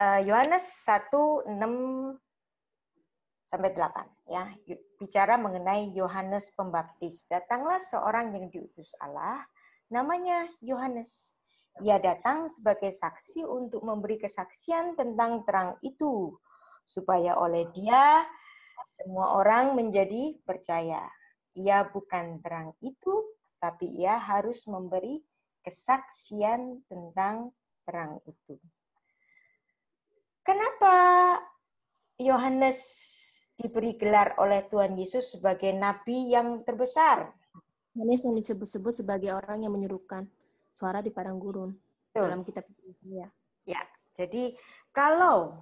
Yohanes 1:6-8 ya, bicara mengenai Yohanes Pembaptis. Datanglah seorang yang diutus Allah, namanya Yohanes. Ia datang sebagai saksi untuk memberi kesaksian tentang terang itu, supaya oleh dia semua orang menjadi percaya. Ia bukan terang itu, tapi ia harus memberi kesaksian tentang terang itu. Kenapa Yohanes diberi gelar oleh Tuhan Yesus sebagai nabi yang terbesar? Yohanes yang disebut-sebut sebagai orang yang menyerukan suara di padang gurun. Betul. Dalam kitab Yesaya. Ya, jadi kalau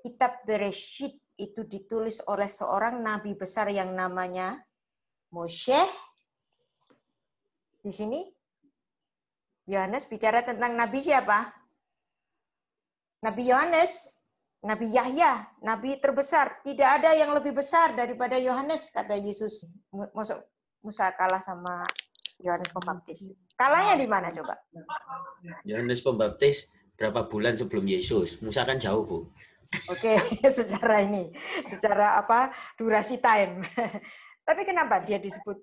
kitab Bereshit itu ditulis oleh seorang nabi besar yang namanya Moshe, di sini Yohanes bicara tentang nabi siapa? Nabi Yohanes, Nabi Yahya, nabi terbesar. Tidak ada yang lebih besar daripada Yohanes, kata Yesus. Musa kalah sama Yohanes Pembaptis. Kalahnya di mana coba? Yohanes Pembaptis berapa bulan sebelum Yesus? Musa kan jauh, Bu. Oke, secara durasi time. Tapi kenapa dia disebut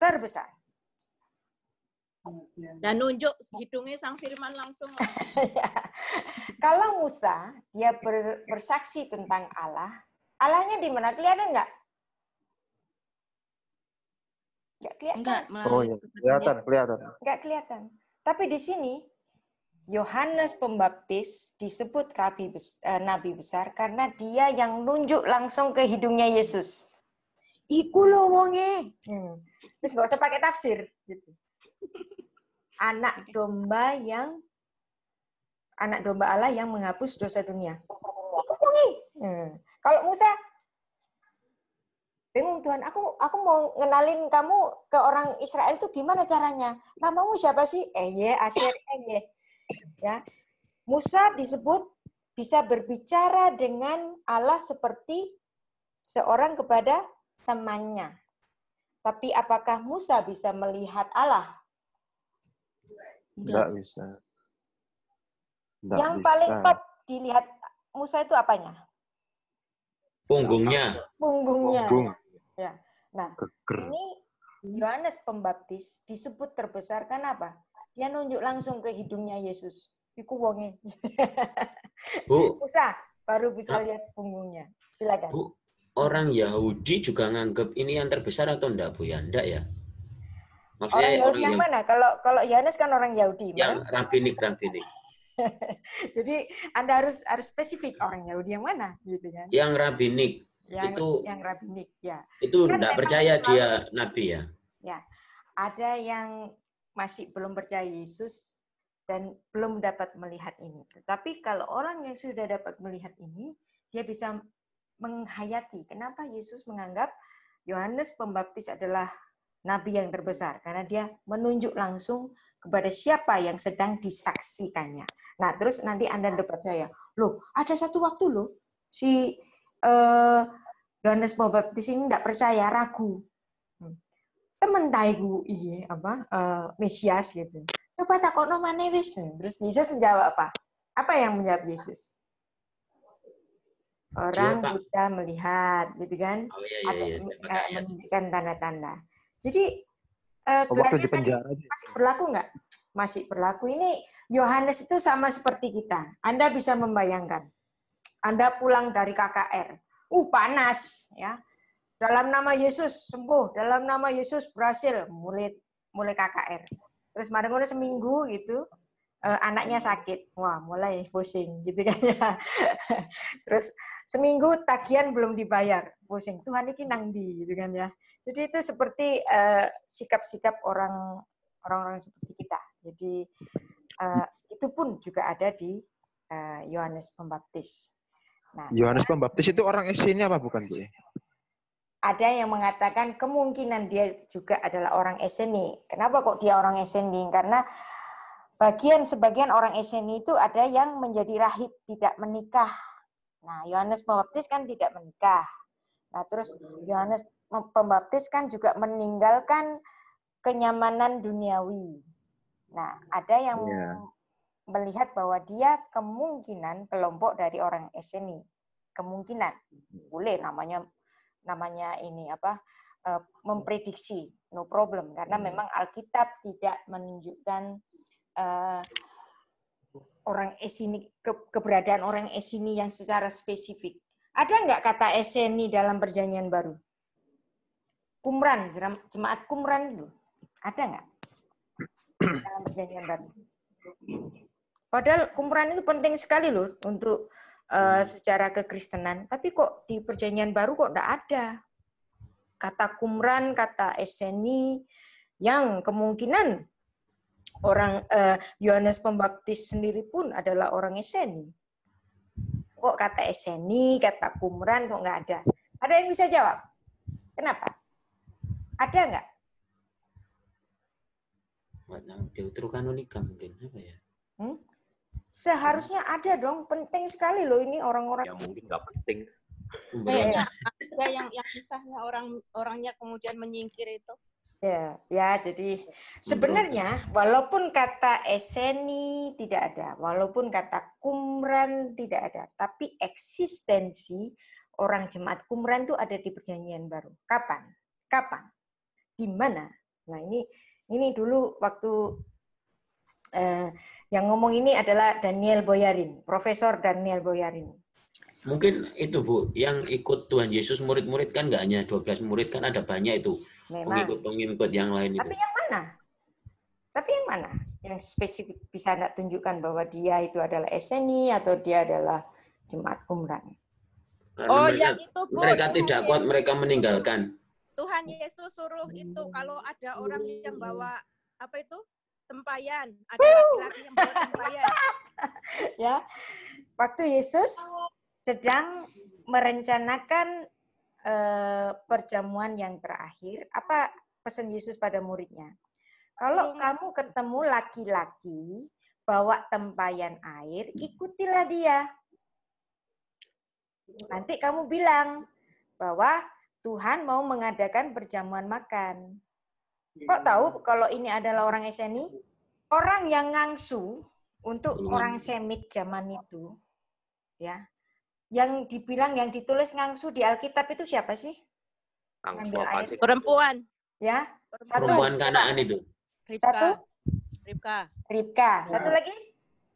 terbesar? Dan nunjuk hidungnya sang firman langsung. Ya. Kalau Musa, dia bersaksi tentang Allah, Allahnya di mana? Kelihatan nggak? Nggak kelihatan. Enggak, kelihatan. Nggak kelihatan. Tapi di sini, Yohanes Pembaptis disebut nabi besar karena dia yang nunjuk langsung ke hidungnya Yesus. Iku lo wonge. Terus nggak usah pakai tafsir. Gitu. Anak domba Allah yang menghapus dosa dunia. Kalau Musa, bingung Tuhan, aku mau ngenalin kamu ke orang Israel itu gimana caranya? Namamu siapa sih? Asher. Ya, Musa disebut bisa berbicara dengan Allah seperti seorang kepada temannya. Tapi apakah Musa bisa melihat Allah? Enggak bisa. Yang paling top dilihat Musa itu apanya? Punggungnya. Punggung. Ya. Nah, ini Yohanes Pembaptis disebut terbesar karena apa? Dia nunjuk langsung ke hidungnya Yesus. Iku wonge. Bu, Musa baru bisa lihat punggungnya. Silakan. Bu, orang Yahudi juga nganggap ini yang terbesar atau enggak, Bu? Ya, enggak ya? Maksudnya Orang Yahudi yang mana? Kalau Yohanes kan orang Yahudi. Yang rabbinik. Jadi Anda harus spesifik orang Yahudi yang mana, gitu kan? Yang rabbinik. Yang rabbinik, ya. Itu kan enggak percaya dia nabi ya? Ya. Ada yang masih belum percaya Yesus dan belum dapat melihat ini. Tetapi kalau orang yang sudah dapat melihat ini, dia bisa menghayati kenapa Yesus menganggap Yohanes Pembaptis adalah nabi yang terbesar, karena dia menunjuk langsung kepada siapa yang sedang disaksikannya. Nah, terus nanti Anda percaya, loh, ada satu waktu loh, si Yohanes Pembaptis ini tidak percaya, ragu. Temen taiku Mesias gitu. Coba takokno maneh wis. Terus Yesus menjawab apa? Apa yang menjawab Yesus? Orang bisa melihat, gitu kan? Iya. Menunjukkan tanda-tanda. Jadi waktu di penjara masih berlaku nggak? Masih berlaku. Ini Yohanes itu sama seperti kita. Anda bisa membayangkan. Anda pulang dari KKR. Panas, ya. Dalam nama Yesus sembuh, dalam nama Yesus berhasil, mulai KKR. Terus kemarin seminggu gitu, anaknya sakit. Wah, mulai pusing gitu kan ya. Terus seminggu tagihan belum dibayar, pusing. Tuhan ini nang di gitu kan ya. Jadi itu seperti sikap-sikap orang-orang seperti kita. Jadi itu pun juga ada di Yohanes Pembaptis. Nah, Yohanes Pembaptis itu orang Esenia apa bukan, Bu? Ada yang mengatakan kemungkinan dia juga adalah orang Eseni. Kenapa kok dia orang Eseni? Karena sebagian orang Eseni itu ada yang menjadi rahib, tidak menikah. Nah, Yohanes Pembaptis kan tidak menikah. Nah, terus Yohanes Pembaptis kan juga meninggalkan kenyamanan duniawi. Nah, ada yang melihat bahwa dia kemungkinan kelompok dari orang Esseni. Kemungkinan. Boleh namanya ini memprediksi, no problem, karena memang Alkitab tidak menunjukkan orang Esseni, keberadaan orang Esseni yang secara spesifik. Ada nggak kata Esseni dalam Perjanjian Baru? Qumran, jemaat Qumran itu ada nggak dalam Perjanjian Baru? Padahal Qumran itu penting sekali loh untuk secara kekristenan, tapi kok di Perjanjian Baru kok nggak ada kata Qumran, kata Esseni, yang kemungkinan orang Yohanes Pembaptis sendiri pun adalah orang Esseni. Kok kata Esseni, kata Qumran kok nggak ada? Ada yang bisa jawab? Kenapa? Ada nggak? Deuterokanonika mungkin apa ya? Seharusnya ada dong, penting sekali loh ini orang-orang. Ya mungkin nggak penting. Ada yang kisahnya orangnya kemudian menyingkir itu. Ya, jadi sebenarnya walaupun kata Esseni tidak ada, walaupun kata Qumran tidak ada, tapi eksistensi orang jemaat Qumran itu ada di Perjanjian Baru. Kapan? Di mana? Nah, ini dulu waktu yang ngomong ini adalah Daniel Boyarin, Profesor Daniel Boyarin. Mungkin itu Bu, yang ikut Tuhan Yesus murid-murid kan nggak hanya 12 murid, kan ada banyak itu. Pengikut-pengikut yang lain itu. Tapi yang mana? Yang spesifik bisa Anda tunjukkan bahwa dia itu adalah Esseni atau dia adalah jemaat Qumran? Karena yang itu Bu. Mereka tidak kuat, mereka meninggalkan. Tuhan Yesus suruh itu kalau ada orang yang bawa tempayan, ada laki-laki yang bawa tempayan. Ya, waktu Yesus sedang merencanakan perjamuan yang terakhir, apa pesan Yesus pada muridnya? Kalau kamu ketemu laki-laki bawa tempayan air, ikutilah dia. Nanti kamu bilang bahwa Tuhan mau mengadakan perjamuan makan. Kok tahu kalau ini adalah orang Esseni? Orang yang ngangsu untuk orang Semit zaman itu, ya. Yang dibilang, yang ditulis ngangsu di Alkitab itu siapa sih? Ngangsu apa sih? Perempuan. Ya. Perempuan Kanaan itu. Ribka. Satu lagi?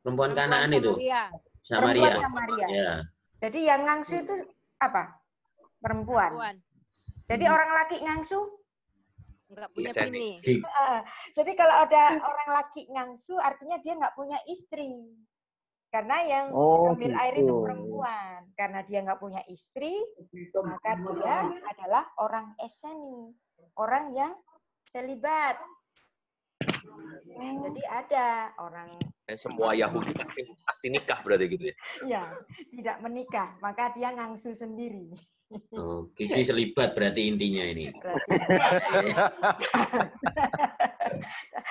Perempuan Kanaan itu. Samaria. Ya. Jadi yang ngangsu itu apa? Perempuan. Jadi orang laki ngangsu? Enggak punya bini. Jadi kalau ada orang laki ngangsu, artinya dia nggak punya istri. Karena yang ambil air itu perempuan. Karena dia nggak punya istri, maka dia adalah orang Esseni. Orang yang selibat. Jadi ada orang... Semua Yahudi pasti nikah berarti gitu ya? Iya, tidak menikah. Maka dia ngangsu sendiri. Oh, Kiki selibat berarti intinya ini.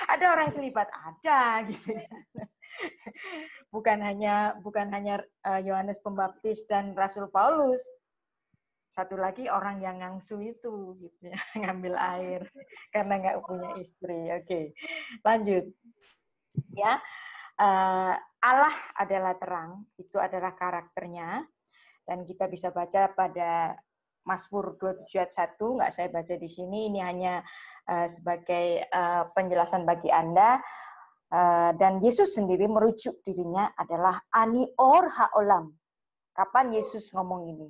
Ada orang selibat, ada gitu. Bukan hanya Yohanes Pembaptis dan Rasul Paulus. Satu lagi orang yang ngangsu itu gitu ya, ngambil air karena nggak punya istri. Oke. Lanjut. Ya. Allah adalah terang, itu adalah karakternya. Dan kita bisa baca pada Mazmur 27 ayat 1, nggak saya baca di sini, ini hanya sebagai penjelasan bagi Anda. Dan Yesus sendiri merujuk dirinya adalah Anior Haolam. Kapan Yesus ngomong ini?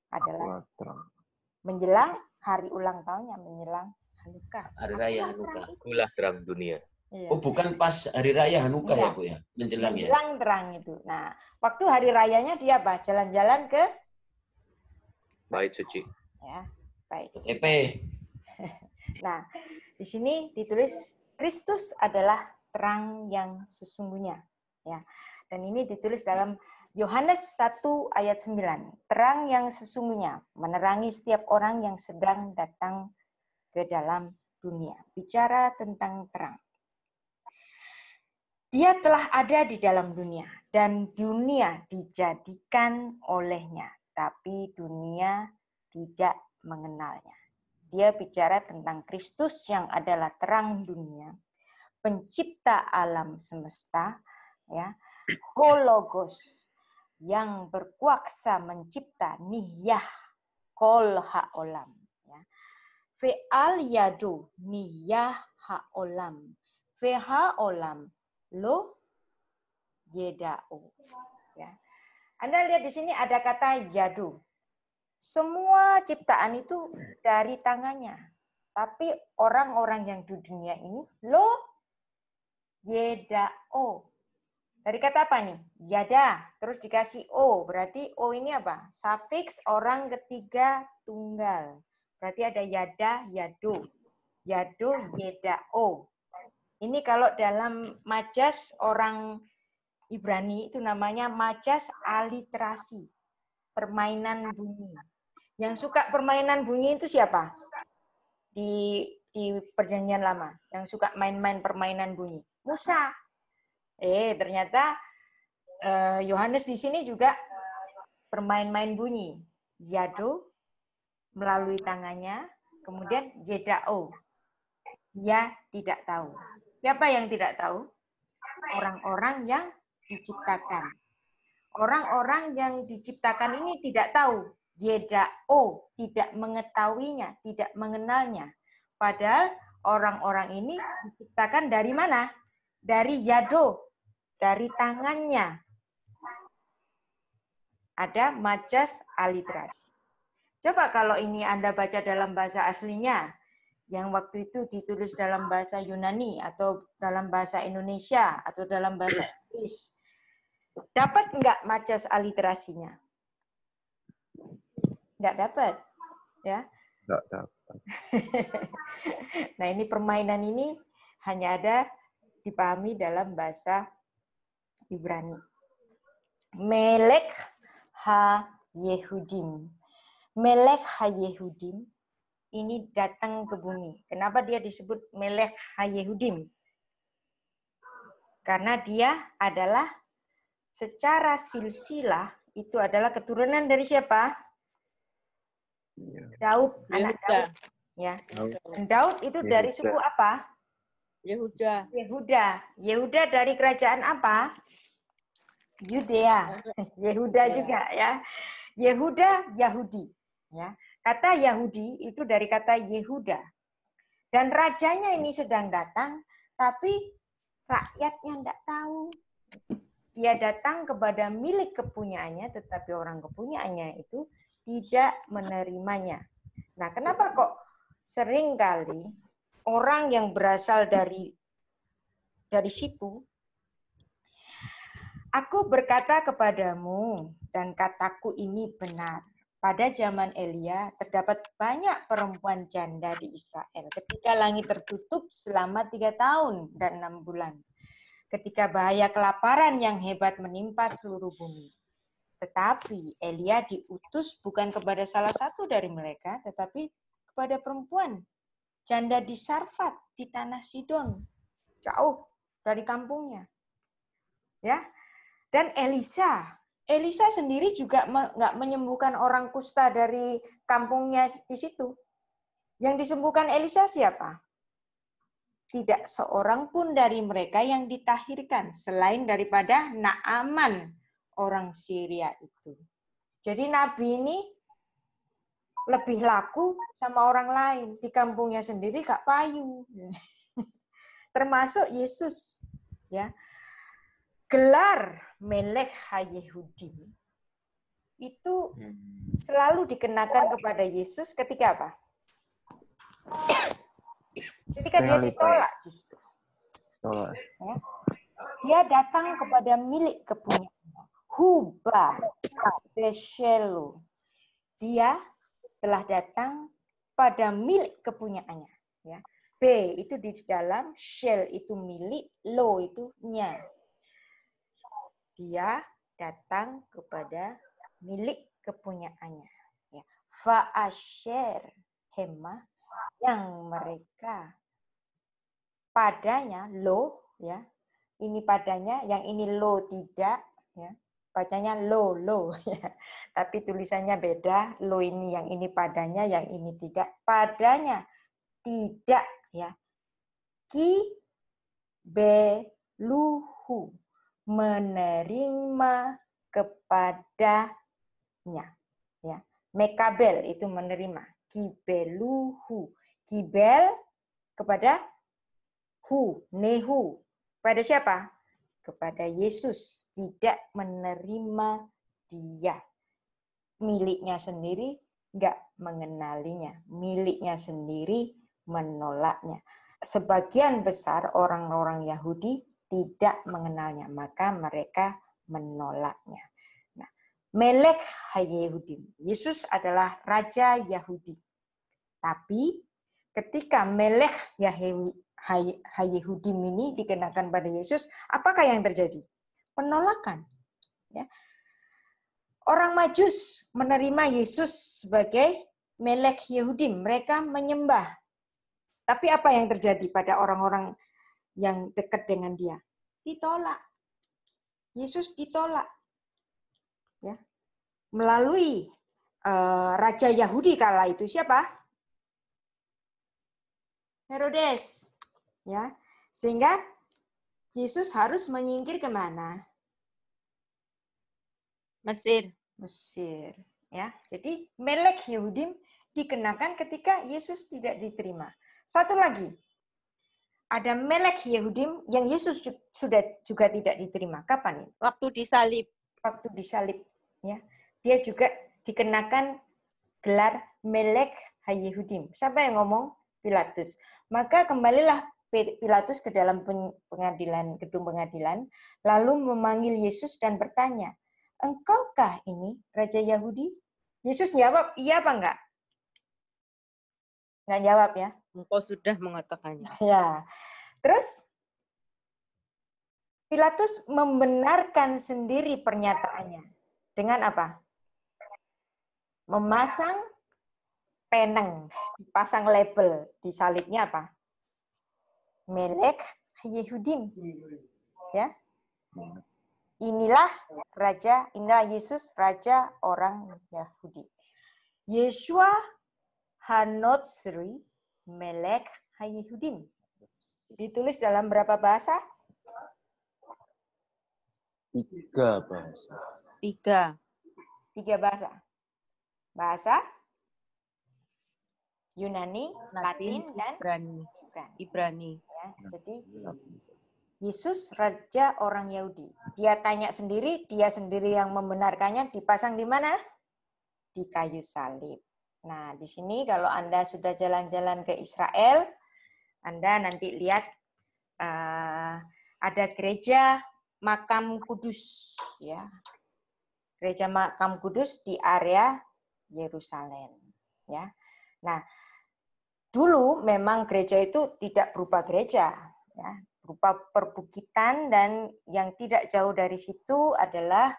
Adalah menjelang hari ulang tahunnya, menjelang Hanukkah. Hari Raya Hanukkah. Akulah terang dunia. Iya. Oh, bukan pas hari Raya Hanukkah ya, Bu ya? Menjelang ya? Menjelang terang itu. Nah, waktu hari rayanya dia apa? Jalan-jalan ke Bait suci. Ya, baik. EP. Nah, di sini ditulis Kristus adalah terang yang sesungguhnya, ya. Dan ini ditulis dalam Yohanes 1 ayat 9. Terang yang sesungguhnya menerangi setiap orang yang sedang datang ke dalam dunia. Bicara tentang terang. Dia telah ada di dalam dunia, dan dunia dijadikan olehnya, tapi dunia tidak mengenalnya. Dia bicara tentang Kristus yang adalah terang dunia, pencipta alam semesta, ya. Hologos yang berkuasa mencipta niyah kol haolam, ya. Fe'al yadu niyah haolam, feha olam lo yedao, ya. Anda lihat di sini ada kata yadu. Semua ciptaan itu dari tangannya. Tapi orang-orang yang di dunia ini lo yedao. Dari kata apa nih? Yada. Terus dikasih o. Berarti o ini apa? Sufiks orang ketiga tunggal. Berarti ada yada, yado. Yado, yedao. Ini kalau dalam majas orang Ibrani itu namanya majas aliterasi. Permainan bunyi. Yang suka permainan bunyi itu siapa? Di Perjanjian Lama. Yang suka main-main permainan bunyi. Musa. Ternyata Yohanes di sini juga bermain-main bunyi. Yado melalui tangannya, kemudian yedao. Dia tidak tahu. Siapa yang tidak tahu? Orang-orang yang diciptakan. Orang-orang yang diciptakan ini tidak tahu. Yedao, tidak mengetahuinya, tidak mengenalnya. Padahal orang-orang ini diciptakan dari mana? Dari yado, dari tangannya. Ada majas aliterasi. Coba kalau ini Anda baca dalam bahasa aslinya, yang waktu itu ditulis dalam bahasa Yunani, atau dalam bahasa Indonesia, atau dalam bahasa Inggris. Dapat enggak majas aliterasinya? Enggak dapat. Ya. Enggak dapat. Nah, ini permainan ini hanya ada dipahami dalam bahasa Ibrani. Melek ha Yehudim. Melek ha Yehudim ini datang ke bumi. Kenapa dia disebut Melek ha Yehudim? Karena dia adalah secara silsilah itu adalah keturunan dari siapa? Daud, anak Daud. Ya. Dan Daud itu dari suku apa? Yehuda. Yehuda dari kerajaan apa? Yudea. Yehuda juga ya. Yehuda Yahudi. Ya. Kata Yahudi itu dari kata Yehuda. Dan rajanya ini sedang datang, tapi rakyatnya tidak tahu. Dia datang kepada milik kepunyaannya, tetapi orang kepunyaannya itu tidak menerimanya. Nah, kenapa kok sering kali orang yang berasal dari situ, aku berkata kepadamu dan kataku ini benar. Pada zaman Elia terdapat banyak perempuan janda di Israel ketika langit tertutup selama 3 tahun dan 6 bulan. Ketika bahaya kelaparan yang hebat menimpa seluruh bumi. Tetapi Elia diutus bukan kepada salah satu dari mereka, tetapi kepada perempuan janda di Sarfat, di tanah Sidon, jauh dari kampungnya. Ya. Dan Elisa sendiri juga nggak menyembuhkan orang kusta dari kampungnya di situ. Yang disembuhkan Elisa siapa? Tidak seorang pun dari mereka yang ditahirkan selain daripada Naaman orang Syria itu. Jadi Nabi ini lebih laku sama orang lain. Di kampungnya sendiri gak payu. Termasuk Yesus. Ya. Gelar Melek HaYehudim itu selalu dikenakan kepada Yesus ketika apa? Ketika dia ditolak justru. Ya. Dia datang kepada milik kepunyaannya. Huba Beshelo. Dia telah datang pada milik kepunyaannya. Ya. B itu di dalam, shell itu milik, lo itu nya. Dia datang kepada milik kepunyaannya. Ya. Fa'asher hema yang mereka padanya lo, ya. Ini padanya, yang ini lo tidak, ya. Bacanya lo ya. Tapi tulisannya beda, lo ini yang ini padanya, yang ini tidak. Padanya tidak, ya. Ki beluhu. menerima kepadanya. Ya. Mekabel itu menerima. Kibeluhu. Kibel kepada hu, nehu. Pada siapa? Kepada Yesus. Tidak menerima dia. Miliknya sendiri nggak mengenalinya. Miliknya sendiri menolaknya. Sebagian besar orang-orang Yahudi tidak mengenalnya, maka mereka menolaknya. Nah, Melek HaYehudim. Yesus adalah Raja Yahudi. Tapi ketika Melek HaYehudim ini dikenakan pada Yesus, apakah yang terjadi? Penolakan. Ya. Orang Majus menerima Yesus sebagai Melek Yehudim. Mereka menyembah. Tapi apa yang terjadi pada orang-orang yang dekat dengan dia? Ditolak. Yesus ditolak. Ya. Melalui Raja Yahudi kala itu siapa? Herodes. Ya. Sehingga Yesus harus menyingkir kemana? Mesir. Mesir. Ya. Jadi Melek Yehudim dikenakan ketika Yesus tidak diterima. Satu lagi, ada Melek Yehudim yang Yesus sudah juga tidak diterima. Kapan? Waktu disalib. Waktu disalib. Ya. Dia juga dikenakan gelar Melek HaYehudim. Siapa yang ngomong? Pilatus. Maka kembalilah Pilatus ke dalam gedung pengadilan, lalu memanggil Yesus dan bertanya, engkaukah ini Raja Yahudi? Yesus jawab, iya apa enggak? Enggak jawab ya. Engkau sudah mengatakannya. Ya. Terus Pilatus membenarkan sendiri pernyataannya. Dengan apa? Memasang peneng, pasang label di salibnya apa? Melek Yehudim. Ya. Inilah Yesus, Raja orang Yahudi. Yeshua Hanotsri Melek HaYehudim. Ditulis dalam berapa bahasa? 3 bahasa. 3. 3 bahasa. Bahasa Yunani, Latin, dan Ibrani. Ya, jadi Yesus Raja orang Yahudi. Dia tanya sendiri, dia sendiri yang membenarkannya, dipasang di mana? Di kayu salib. Nah, di sini kalau Anda sudah jalan-jalan ke Israel, Anda nanti lihat ada gereja Makam Kudus, ya. Gereja Makam Kudus di area Yerusalem, ya. Nah, dulu memang gereja itu tidak berupa gereja, ya, berupa perbukitan, dan yang tidak jauh dari situ adalah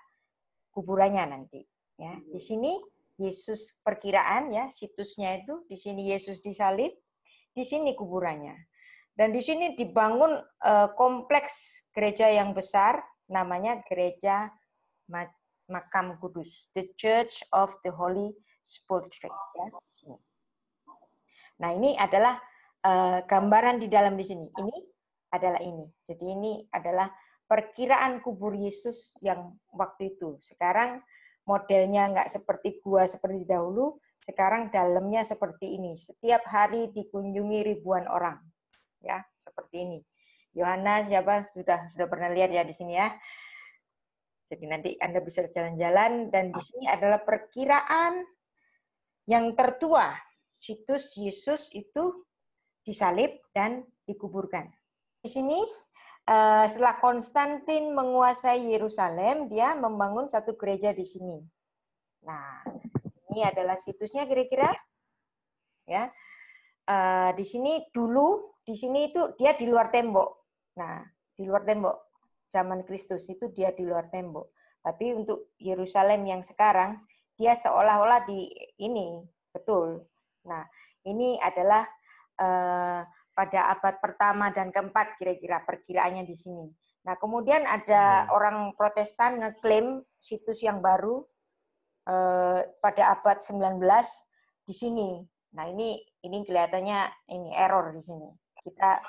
kuburannya nanti. Ya, di sini Yesus perkiraan, ya, situsnya itu di sini Yesus disalib, di sini kuburannya, dan di sini dibangun kompleks gereja yang besar, namanya Gereja Makam Kudus, The Church of the Holy Sepulchre. Ya, di sini. Nah, ini adalah gambaran di dalam di sini. Ini adalah ini. Jadi ini adalah perkiraan kubur Yesus yang waktu itu. Sekarang modelnya nggak seperti gua seperti dahulu. Sekarang dalamnya seperti ini. Setiap hari dikunjungi ribuan orang. Ya, seperti ini. Yohanes, siapa sudah pernah lihat ya di sini ya. Jadi nanti Anda bisa jalan-jalan, dan di sini adalah perkiraan yang tertua. Situs Yesus itu disalib dan dikuburkan. Di sini setelah Konstantin menguasai Yerusalem, dia membangun satu gereja di sini. Nah, ini adalah situsnya kira-kira. Ya, di sini dulu, di sini itu dia di luar tembok. Nah, di luar tembok zaman Kristus itu dia di luar tembok. Tapi untuk Yerusalem yang sekarang, dia seolah-olah di ini betul. Nah, ini adalah pada abad pertama dan keempat kira-kira perkiraannya di sini. Nah, kemudian ada orang Protestan ngeklaim situs yang baru pada abad 19 di sini. Nah, ini kelihatannya ini error di sini. Kita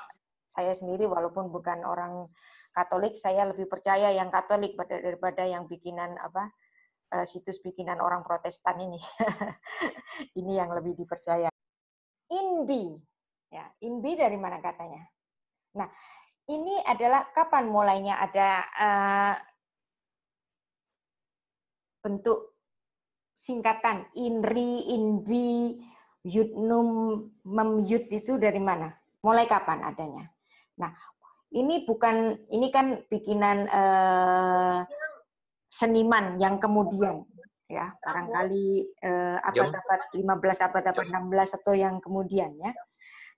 saya sendiri walaupun bukan orang Katolik, saya lebih percaya yang Katolik daripada yang bikinan situs bikinan orang Protestan ini. Ini yang lebih dipercaya. Inbi. Ya, inbi dari mana katanya? Nah, ini adalah kapan mulainya ada bentuk singkatan inri, inbi, yudnum, memyud itu dari mana? Mulai kapan adanya? Nah, ini kan bikinan seniman yang kemudian ya, barangkali abad-abad 15, abad-abad 16 atau yang kemudian ya.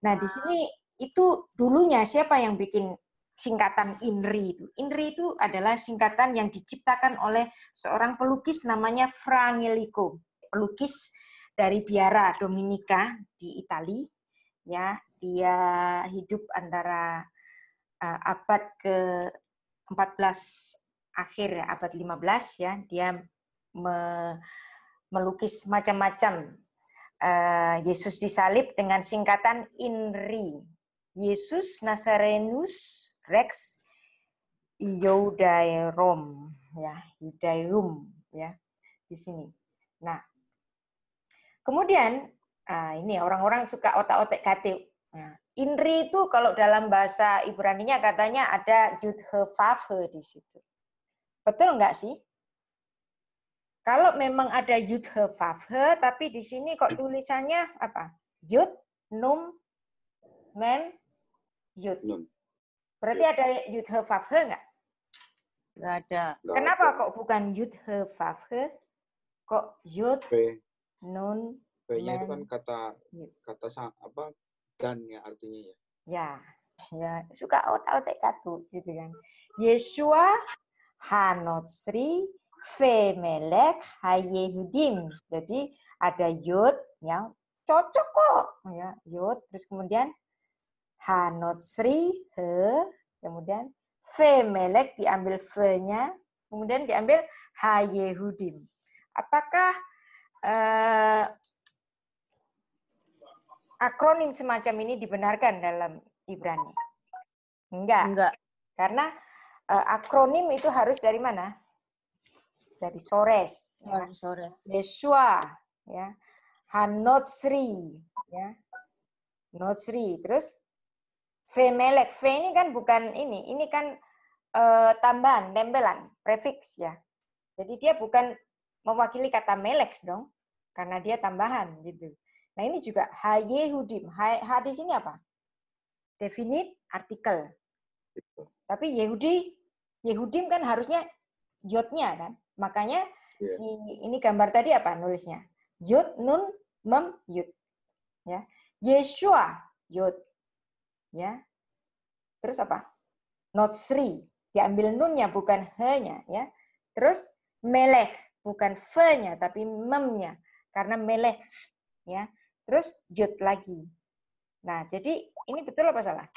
Nah, di sini itu dulunya siapa yang bikin singkatan INRI itu? INRI itu adalah singkatan yang diciptakan oleh seorang pelukis namanya Fra Angelico, pelukis dari Biara Dominika di Italia. Ya, dia hidup antara abad ke-14 akhir ya, abad 15 ya. Dia melukis macam-macam Yesus disalib dengan singkatan INRI. Yesus Nazarenus Rex Iudaeorum ya, Iudaeum ya di sini. Nah, kemudian ini orang-orang suka otak-otak kate. Nah, INRI itu kalau dalam bahasa Ibrani-nya katanya ada Yud-He-Vav-He di situ. Betul nggak sih? Kalau memang ada Yud-He-Vav-He, tapi di sini kok tulisannya apa? Yud, Num, Mem, Yud. Berarti ada Yud-He-Vav-He nggak? Nggak ada. Kenapa kok bukan Yud-He-Vav-He? Kok Yud, Nun, B-nya itu kan Mem, kata apa? Dan ya artinya ya. Ya, suka otak-otak katu gitu kan. Yeshua Hanotsri Femelek Hayehudim. Jadi ada Yud ya, cocok kok ya, Yud, terus kemudian Hanotsri He, kemudian Femelek diambil Fe-nya, kemudian diambil Hayehudim. Apakah akronim semacam ini dibenarkan dalam Ibrani? Enggak. Karena akronim itu harus dari mana? Dari Sores. Ya. Yeshua, ya. Hanotsri, ya. Notsri. Terus Femelek. Fe ini kan bukan ini. Ini kan tambahan, tempelan, prefiks ya. Jadi dia bukan mewakili kata melek dong. Karena dia tambahan gitu. Nah ini juga Hayehudim. Ha di sini apa? Definite artikel. Tapi Yehudim kan harusnya yodnya kan. Makanya ini gambar tadi apa nulisnya? Yod, nun, mem, yud. Ya. Yeshua, yod. Ya. Terus apa? Notsri. Diambil nunnya bukan he-nya. Ya. Terus melech. Bukan fe-nya tapi mem-nya. Karena melech. Ya. Terus yud lagi. Nah, jadi ini betul apa salah?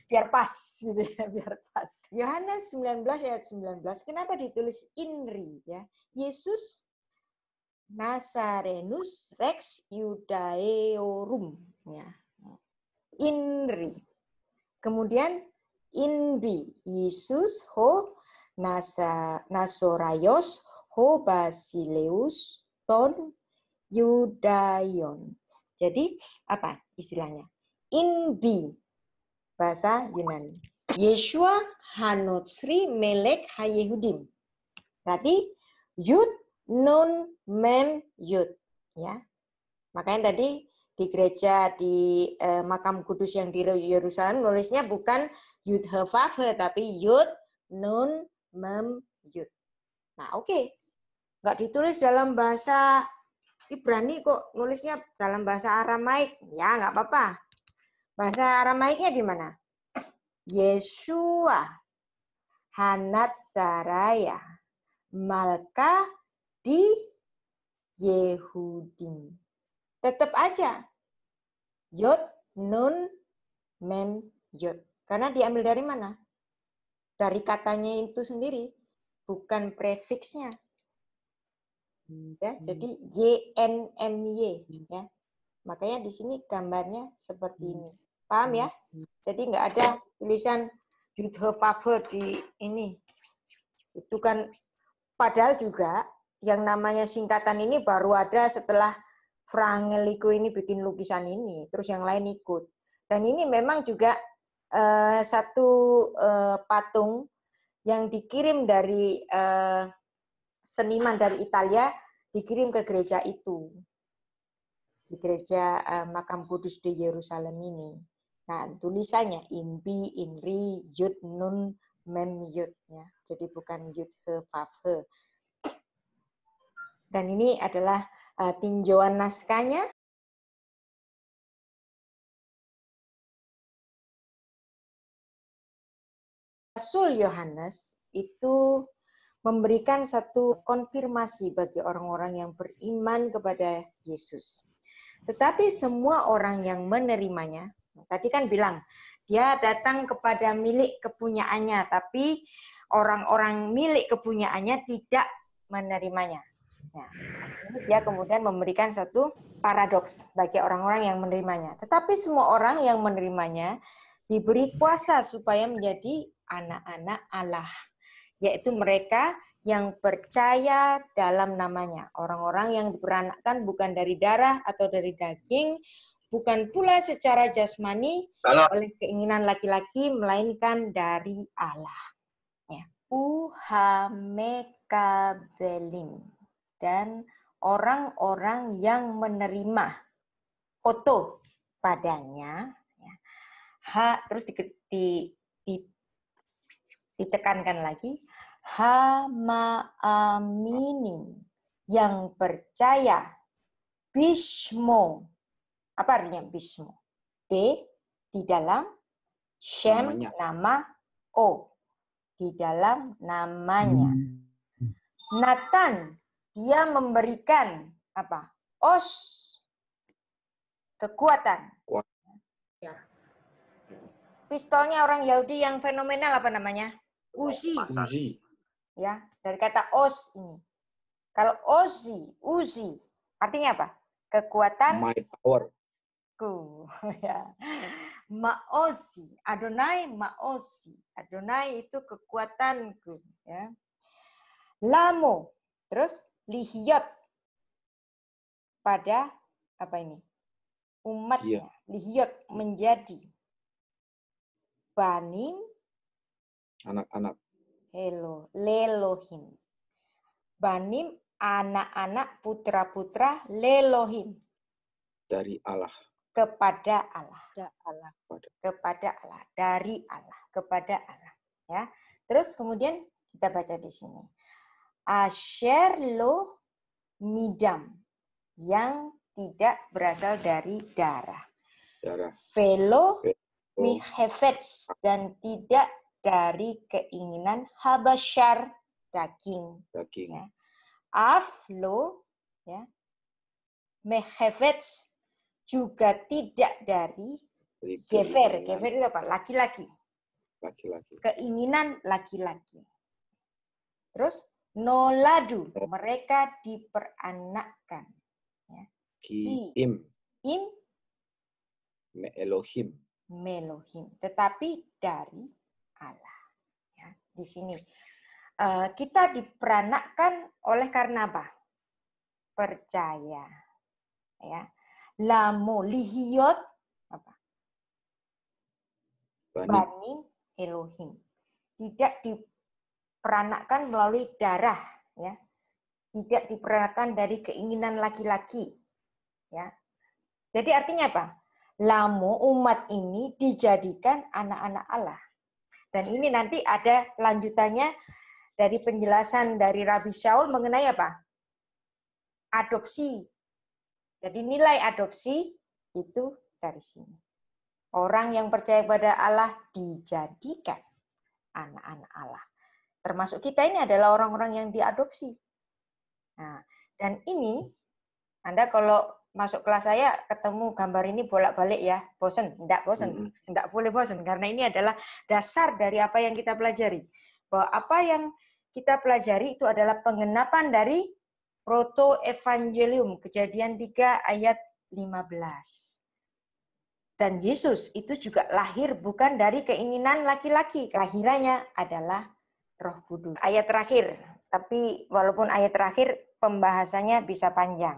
Biar pas gitu ya, biar pas. Yohanes 19 ayat 19, kenapa ditulis INRI ya? Yesus Nazarenus Rex Iudaeorum ya. INRI. Kemudian INBI, Yesus ho Nazoraios ho Basileus ton Yudaion. Jadi apa istilahnya? INBI, bahasa Yunani. Yeshua Hanotsri Melek Hayehudim. Berarti Yud, Nun, Mem, Yud. Ya. Makanya tadi di gereja di Makam Kudus yang di Yerusalem nulisnya bukan Yud He Vav He, tapi Yud, Nun, Mem, Yud. Nah oke. Nggak ditulis dalam bahasa Ibrani kok nulisnya dalam bahasa Aramaik. Ya nggak apa-apa. Bahasa Aramaiknya gimana? Yeshua Hanatsaraya Malka di Yehudim. Tetap aja. Yod, Nun, Mem, Yod. Karena diambil dari mana? Dari katanya itu sendiri. Bukan prefiksnya. Ya, jadi YNMY. Ya. Makanya di sini gambarnya seperti ini. Paham ya? Jadi nggak ada tulisan Judhevave di ini. Itu kan padahal juga yang namanya singkatan ini baru ada setelah Frangelico ini bikin lukisan ini, terus yang lain ikut. Dan ini memang juga satu patung yang dikirim dari seniman dari Italia, dikirim ke gereja itu. Di gereja Makam Kudus di Yerusalem ini. Nah, tulisannya Inbi, Inri, Yud, Nun, Mem, Yud. Ya. Jadi bukan Yud, He, Vav, He. Dan ini adalah tinjauan naskahnya. Rasul Yohanes itu memberikan satu konfirmasi bagi orang-orang yang beriman kepada Yesus. Tetapi semua orang yang menerimanya, tadi kan bilang, dia datang kepada milik kepunyaannya, tapi orang-orang milik kepunyaannya tidak menerimanya. Nah, ini dia kemudian memberikan satu paradoks bagi orang-orang yang menerimanya. Tetapi semua orang yang menerimanya diberi kuasa supaya menjadi anak-anak Allah, yaitu mereka yang percaya dalam namanya. Orang-orang yang diperanakkan bukan dari darah atau dari daging, bukan pula secara jasmani oleh keinginan laki-laki, melainkan dari Allah. Ya. Uhamekabelim. Dan orang-orang yang menerima oto padanya, ya. Terus ditekankan lagi, Hama'aminim, yang percaya, Bishmo. Apa artinya Bishmo? B di dalam, Shem Namanya. nama, O di dalam namanya. Nathan, dia memberikan apa? Os, kekuatan. Ya. Pistolnya orang Yahudi yang fenomenal apa namanya? Uzi. Uzi. Ya, dari kata os ini. Kalau Uzi, artinya apa? Kekuatan. My power. Ya. Maozi, Adonai Maozi. Adonai itu kekuatanku. Ya. Lamo, terus lihyot pada apa ini? Umatnya. Lihyot menjadi. Banim, anak-anak. Lelohim. Banim, anak-anak, putra-putra, Lelohim. Dari Allah. Kepada Allah. Kepada Allah. Dari Allah. Kepada Allah. Ya. Terus kemudian kita baca di sini. Asher lo midam. Yang tidak berasal dari darah. Velo mihefets. Dan tidak dari keinginan habashar, daging. Ya. Aflo, ya, mehefets, juga tidak dari gever. Gever itu apa? Laki-laki. Keinginan laki-laki. Terus noladu, mereka diperanakkan. Ya. Im. Melohim. Tetapi dari Allah. Ya, di sini kita diperanakkan oleh karena apa? Percaya. Ya. Lamo lihiot apa? Bani Elohim. Tidak diperanakkan melalui darah, ya. Tidak diperanakkan dari keinginan laki-laki, ya. Jadi artinya apa? Lamo, umat ini dijadikan anak-anak Allah. Dan ini nanti ada lanjutannya dari penjelasan dari Rabbi Shaul mengenai apa? Adopsi. Jadi nilai adopsi itu dari sini. Orang yang percaya pada Allah dijadikan anak-anak Allah. Termasuk kita ini adalah orang-orang yang diadopsi. Nah, dan ini, Anda kalau masuk kelas saya ketemu gambar ini bolak-balik ya, bosen? Enggak bosen, enggak boleh bosen, karena ini adalah dasar dari apa yang kita pelajari. Bahwa apa yang kita pelajari itu adalah pengenapan dari Proto Evangelium, Kejadian 3 ayat 15. Dan Yesus itu juga lahir bukan dari keinginan laki-laki. Kelahirannya adalah Roh Kudus. Ayat terakhir, tapi walaupun ayat terakhir pembahasannya bisa panjang.